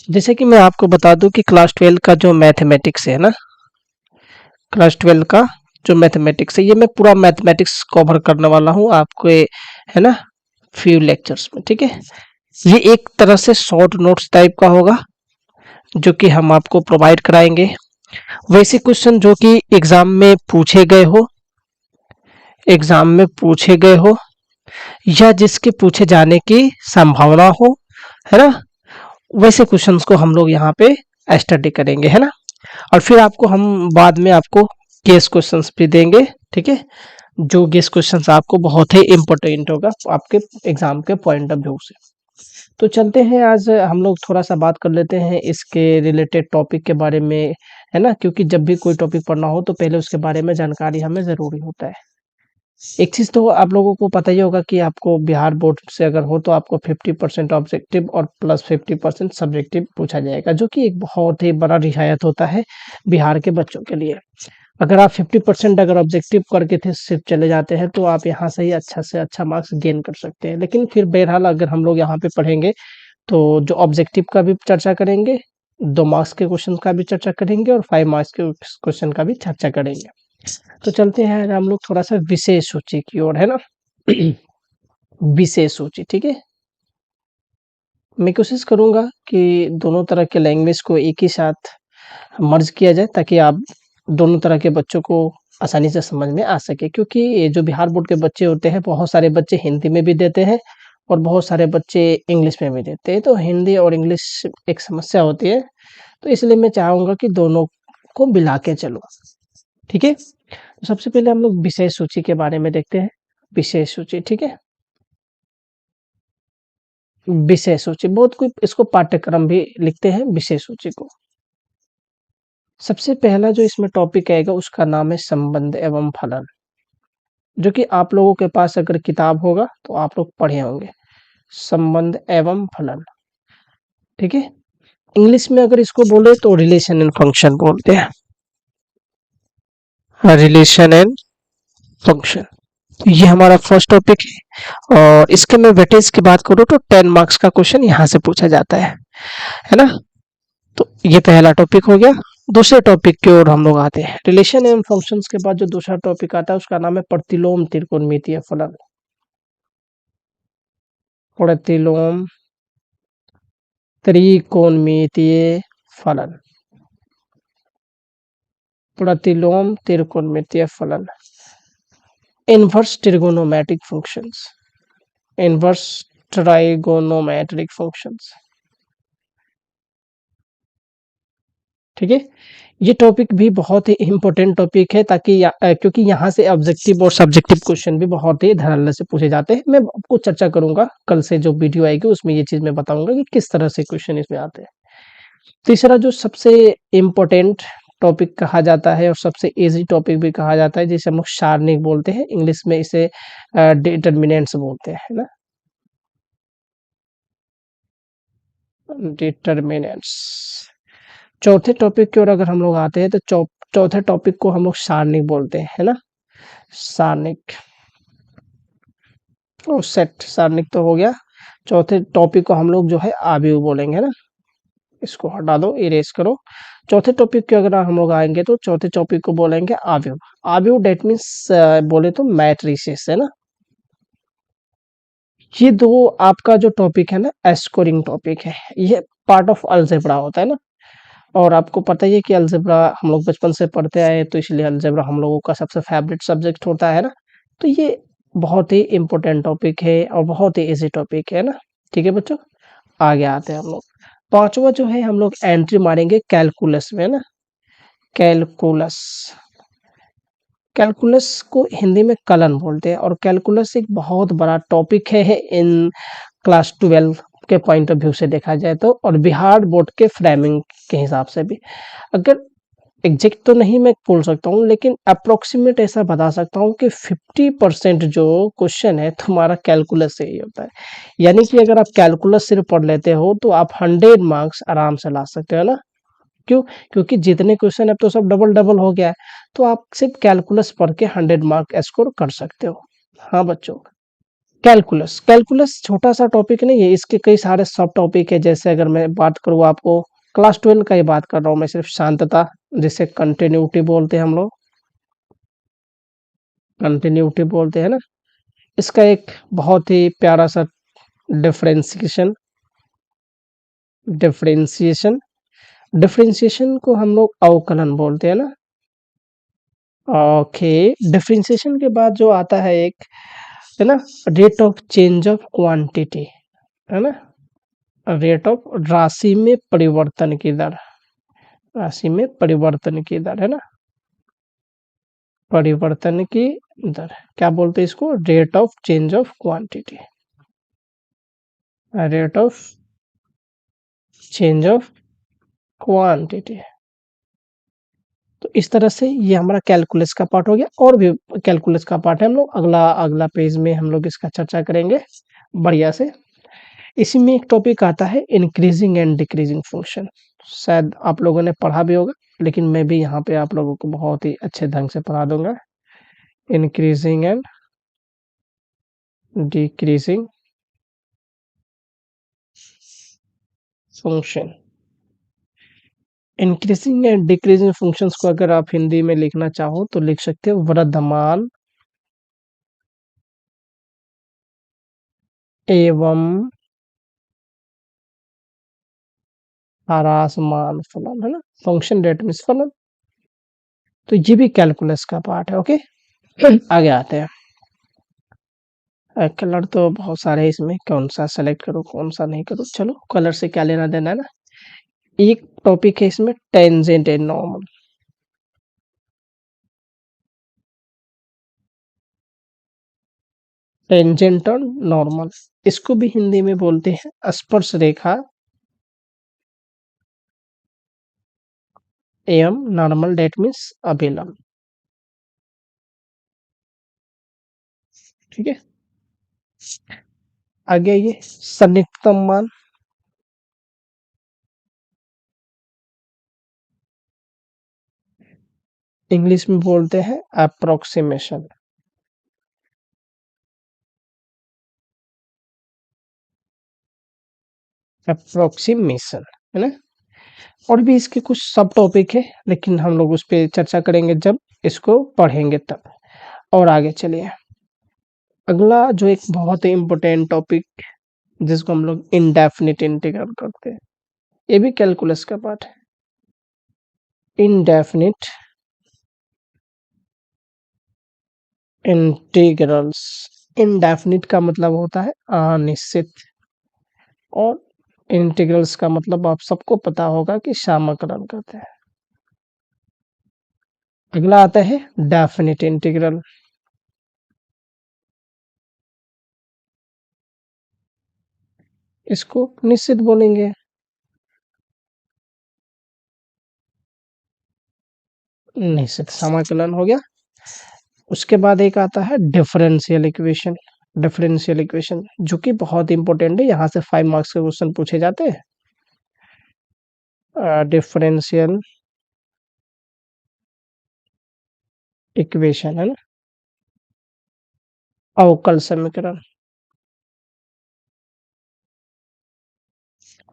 जैसे कि मैं आपको बता दूं कि क्लास 12 का जो मैथमेटिक्स है ना, क्लास 12 का जो मैथमेटिक्स है, ये मैं पूरा मैथमेटिक्स कवर करने वाला हूँ आपको, है ना, फ्यू लेक्चर्स में। ठीक है, ये एक तरह से शॉर्ट नोट्स टाइप का होगा जो कि हम आपको प्रोवाइड कराएंगे। वैसे क्वेश्चन जो कि एग्जाम में पूछे गए हो या जिसके पूछे जाने की संभावना हो, है ना, वैसे क्वेश्चंस को हम लोग यहाँ पे स्टडी करेंगे, है ना। और फिर आपको हम बाद में आपको गेस क्वेश्चंस भी देंगे। ठीक है, जो गेस क्वेश्चंस आपको बहुत ही इम्पोर्टेंट होगा आपके एग्जाम के पॉइंट ऑफ व्यू से। तो चलते हैं, आज हम लोग थोड़ा सा बात कर लेते हैं इसके रिलेटेड टॉपिक के बारे में, है ना, क्योंकि जब भी कोई टॉपिक पढ़ना हो तो पहले उसके बारे में जानकारी हमें ज़रूरी होता है। एक चीज़ तो आप लोगों को पता ही होगा कि आपको बिहार बोर्ड से अगर हो तो आपको 50% ऑब्जेक्टिव और प्लस 50% सब्जेक्टिव पूछा जाएगा, जो कि एक बहुत ही बड़ा रियायत होता है बिहार के बच्चों के लिए। अगर आप 50% अगर ऑब्जेक्टिव करके थे सिर्फ चले जाते हैं तो आप यहाँ से ही अच्छा से अच्छा मार्क्स गेन कर सकते हैं। लेकिन फिर बहरहाल अगर हम लोग यहाँ पे पढ़ेंगे तो जो ऑब्जेक्टिव का भी चर्चा करेंगे, 2 मार्क्स के क्वेश्चन का भी चर्चा करेंगे और 5 मार्क्स के क्वेश्चन का भी चर्चा करेंगे। तो चलते हैं आज हम लोग थोड़ा सा विशेष सूची की ओर, है ना। विशेष सूची, ठीक है। मैं कोशिश करूंगा कि दोनों तरह के लैंग्वेज को एक ही साथ मर्ज किया जाए ताकि आप दोनों तरह के बच्चों को आसानी से समझ में आ सके, क्योंकि ये जो बिहार बोर्ड के बच्चे होते हैं बहुत सारे बच्चे हिंदी में भी देते हैं और बहुत सारे बच्चे इंग्लिश में भी देते हैं। तो हिंदी और इंग्लिश एक समस्या होती है, तो इसलिए मैं चाहूंगा कि दोनों को मिला के चलो। ठीक है, तो सबसे पहले हम लोग विशेष सूची के बारे में देखते हैं। विशेष सूची, ठीक है। विशेष सूची, बहुत कोई इसको पाठ्यक्रम भी लिखते हैं विशेष सूची को। सबसे पहला जो इसमें टॉपिक आएगा उसका नाम है संबंध एवं फलन, जो कि आप लोगों के पास अगर किताब होगा तो आप लोग पढ़े होंगे, संबंध एवं फलन। ठीक है, इंग्लिश में अगर इसको बोले तो रिलेशन एंड फंक्शन बोलते हैं, रिलेशन एंड फंक्शन। ये हमारा फर्स्ट टॉपिक है और इसके मैं वेटेज की बात करूँ तो 10 मार्क्स का क्वेश्चन यहाँ से पूछा जाता है ना। तो ये पहला टॉपिक हो गया। दूसरे टॉपिक की ओर हम लोग आते हैं। रिलेशन एवं फंक्शंस के बाद जो दूसरा टॉपिक आता है उसका नाम है प्रतिलोम त्रिकोणमितीय फलन। प्रतिलोम त्रिकोणमितीय फलन, प्रतिलोम त्रिकोणमितीय फलन। Inverse trigonometric functions, inverse trigonometric functions. ठीक है, ये टॉपिक भी बहुत ही इम्पोर्टेंट टॉपिक है ताकि क्योंकि यहाँ से ऑब्जेक्टिव और सब्जेक्टिव क्वेश्चन भी बहुत ही धड़ल्ले से पूछे जाते हैं। मैं आपको चर्चा करूंगा कल से जो वीडियो आएगी उसमें ये चीज मैं बताऊंगा कि किस तरह से क्वेश्चन इसमें आते हैं। तीसरा जो सबसे इम्पोर्टेंट टॉपिक कहा जाता है और सबसे इजी टॉपिक भी कहा जाता है, जिसे हम लोग सारणिक बोलते हैं, इंग्लिश में इसे डिटर्मिनेंट्स बोलते हैं, है ना, डिटर्मिनेंट्स। चौथे टॉपिक की ओर अगर हम लोग आते हैं तो चौथे टॉपिक को हम लोग सारणिक बोलते हैं, है ना, सारणिक। और सेट सारणिक तो हो गया। चौथे टॉपिक को हम लोग जो है आव्यूह बोलेंगे, है ना। इसको हटा दो, इरेज करो। चौथे टॉपिक के अगर हम लोग आएंगे तो चौथे टॉपिक को बोलेंगे आव्यूह। आव्यूह डेट मीन्स बोले तो मैट्रिसेस, है ना। ये दो आपका जो टॉपिक है ना स्कोरिंग टॉपिक है, ये पार्ट ऑफ अलजेब्रा होता है ना। और आपको पता ही है कि अलजेब्रा हम लोग बचपन से पढ़ते आए हैं, तो इसलिए अलजेब्रा हम लोगों का सबसे फेवरेट सब्जेक्ट होता है ना। तो ये बहुत ही इम्पोर्टेंट टॉपिक है और बहुत ही इजी टॉपिक है ना। ठीक है बच्चों, आगे आते हैं हम लोग। पांचवा जो है हम लोग एंट्री मारेंगे कैलकुलस में, ना। कैलकुलस, कैलकुलस को हिंदी में कलन बोलते हैं और कैलकुलस एक बहुत बड़ा टॉपिक है इन क्लास 12 के पॉइंट ऑफ व्यू से देखा जाए तो, और बिहार बोर्ड के फ्रेमिंग के हिसाब से भी। अगर एग्जैक्ट तो नहीं मैं बोल सकता हूँ, लेकिन अप्रोक्सीमेट ऐसा बता सकता हूँ कि 50% जो क्वेश्चन है तुम्हारा कैलकुलस से ही होता है। यानी कि अगर आप कैलकुलस सिर्फ पढ़ लेते हो तो आप 100 मार्क्स आराम से ला सकते हो ना। क्यों? क्योंकि जितने क्वेश्चन अब तो सब डबल डबल हो गया है, तो आप सिर्फ कैलकुलस पढ़ के 100 मार्क स्कोर कर सकते हो। हाँ बच्चों, कैलकुलस, कैलकुलस छोटा सा टॉपिक नहीं है, इसके कई सारे सब टॉपिक है। जैसे अगर मैं बात करूँ आपको, क्लास 12 का ही बात कर रहा हूँ मैं, सिर्फ शांतता, जिसे कंटिन्यूटी बोलते हैं हम लोग, कंटिन्यूटी बोलते हैं ना। इसका एक बहुत ही प्यारा सा डिफरेंशिएशन, डिफरेंशिएशन डिफरेंशिएशन को हम लोग अवकलन बोलते हैं ना। ओके, डिफरेंशिएशन के बाद जो आता है एक, है ना, rate of change of quantity, है ना, रेट ऑफ, राशि में परिवर्तन की दर, राशि में परिवर्तन की दर, है ना, परिवर्तन की दर, क्या बोलते हैं इसको, rate of change of quantity, rate of change of quantity. तो इस तरह से ये हमारा कैलकुलस का पार्ट हो गया। और भी कैलकुलस का पार्ट है, हम लोग अगला अगला पेज में हम लोग इसका चर्चा करेंगे बढ़िया से। इसी में एक टॉपिक आता है इंक्रीजिंग एंड डिक्रीजिंग फंक्शन, शायद आप लोगों ने पढ़ा भी होगा, लेकिन मैं भी यहाँ पे आप लोगों को बहुत ही अच्छे ढंग से पढ़ा दूंगा। Increasing and decreasing function, increasing and decreasing functions को अगर आप हिंदी में लिखना चाहो तो लिख सकते हो वर्धमान एवं ह्रासमान फलन, है ना, फंक्शन डेट मीन्स फलन। तो ये भी कैलकुलस का पार्ट है। ओके, आगे आते हैं। कलर तो बहुत सारे हैं, इसमें कौन सा सेलेक्ट करूँ कौन सा नहीं करूँ, चलो कलर से क्या लेना देना है ना। एक टॉपिक है इसमें टेंजेंट एंड नॉर्मल, टेंजेंट और नॉर्मल, इसको भी हिंदी में बोलते हैं स्पर्श रेखा एवं नॉर्मल डेट मीन्स अभिलंब। ठीक है, आगे ये सन्निकटन मान, इंग्लिश में बोलते हैं अप्रोक्सीमेशन, अप्रोक्सीमेशन, है ना। और भी इसके कुछ सब टॉपिक है, लेकिन हम लोग उस पर चर्चा करेंगे जब इसको पढ़ेंगे तब। और आगे चलिए, अगला जो एक बहुत ही इम्पोर्टेंट टॉपिक, जिसको हम लोग इनडेफिनिट इंटीग्रल करते हैं, ये भी कैलकुलस का पार्ट है। इनडेफिनिट इंटीग्रल्स, इनडेफिनिट का मतलब होता है अनिश्चित, और इंटीग्रल्स का मतलब आप सबको पता होगा कि समाकलन करते हैं। अगला आता है डेफिनिट इंटीग्रल, इसको निश्चित बोलेंगे, निश्चित समाकलन हो गया। उसके बाद एक आता है डिफरेंशियल इक्वेशन, डिफरेंशियल इक्वेशन जो कि बहुत इंपॉर्टेंट है, यहाँ से 5 मार्क्स के क्वेश्चन पूछे जाते हैं। डिफरेंशियल इक्वेशन, है ना, अवकल समीकरण।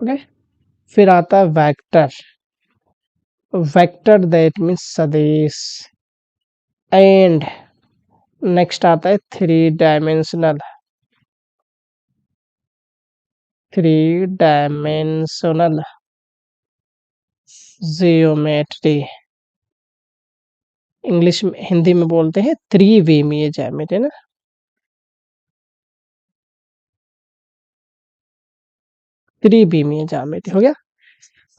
ओके, फिर आता है वेक्टर, वेक्टर दैट मीन्स सदिश, एंड नेक्स्ट आता है three dimensional, three dimensional geometry, English में हिंदी में बोलते हैं त्रिविमीय ज्यामिति, ना, त्रिविमीय ज्यामिति हो गया।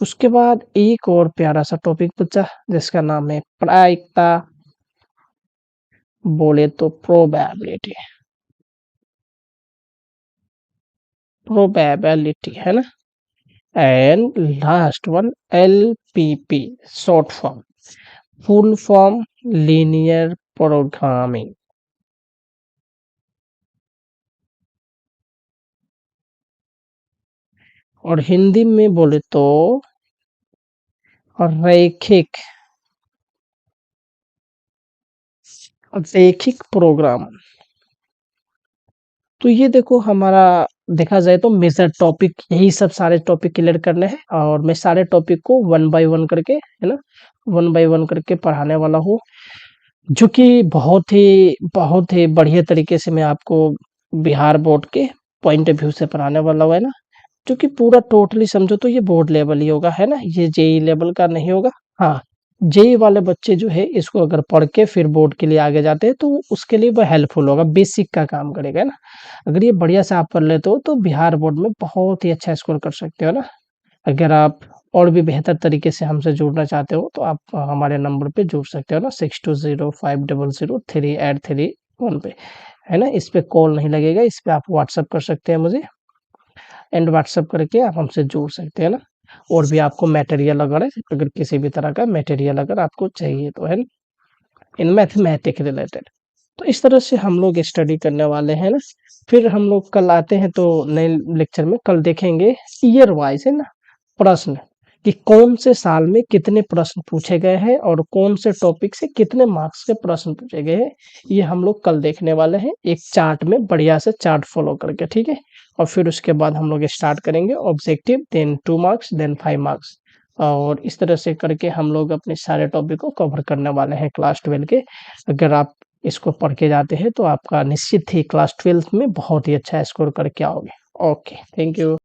उसके बाद एक और प्यारा सा टॉपिक बचा, जिसका नाम है प्रायिकता, बोले तो प्रोबेबिलिटी, प्रोबेबिलिटी, है ना। And last one LPP, short form, full form linear programming. और हिंदी में बोले तो रैखिक, रैखिक प्रोग्राम, तो ये देखो हमारा देखा जाए तो मेजर टॉपिक यही सब सारे टॉपिक क्लियर करने हैं और मैं सारे टॉपिक को वन बाय वन करके है ना, वन बाय वन करके पढ़ाने वाला हूँ, जो कि बहुत ही बढ़िया तरीके से मैं आपको बिहार बोर्ड के पॉइंट ऑफ व्यू से पढ़ाने वाला हूँ, है ना। जो कि पूरा टोटली समझो तो ये बोर्ड लेवल ही होगा, है ना, ये जेई लेवल का नहीं होगा। हाँ, जेई वाले बच्चे जो है इसको अगर पढ़ के फिर बोर्ड के लिए आगे जाते हैं तो उसके लिए वो हेल्पफुल होगा, बेसिक का काम करेगा, है ना। अगर ये बढ़िया से आप पढ़ लेते हो तो बिहार बोर्ड में बहुत ही अच्छा स्कोर कर सकते हो ना। अगर आप और भी बेहतर तरीके से हमसे जुड़ना चाहते हो तो आप हमारे नंबर पे जुड़ सकते हो ना, 6205003831 पे, है ना। इस पे कॉल नहीं लगेगा, इस पे आप व्हाट्सअप कर सकते हैं मुझे, एंड व्हाट्सअप करके आप हमसे जुड़ सकते हैं ना। और भी आपको मटेरियल अगर किसी भी तरह का मटेरियल अगर आपको चाहिए तो, है ना, इन मैथमेटिक रिलेटेड। तो इस तरह से हम लोग स्टडी करने वाले हैं ना। फिर हम लोग कल आते हैं तो नए लेक्चर में कल देखेंगे ईयर वाइज, है ना, प्रश्न कि कौन से साल में कितने प्रश्न पूछे गए हैं और कौन से टॉपिक से कितने मार्क्स के प्रश्न पूछे गए हैं, ये हम लोग कल देखने वाले हैं एक चार्ट में, बढ़िया से चार्ट फॉलो करके, ठीक है। और फिर उसके बाद हम लोग स्टार्ट करेंगे objective, then 2 marks, then 5 marks, और इस तरह से करके हम लोग अपने सारे टॉपिक को कवर करने वाले हैं क्लास 12 के। अगर आप इसको पढ़ के जाते हैं तो आपका निश्चित ही क्लास 12 में बहुत ही अच्छा स्कोर करके आओगे। Okay, thank you.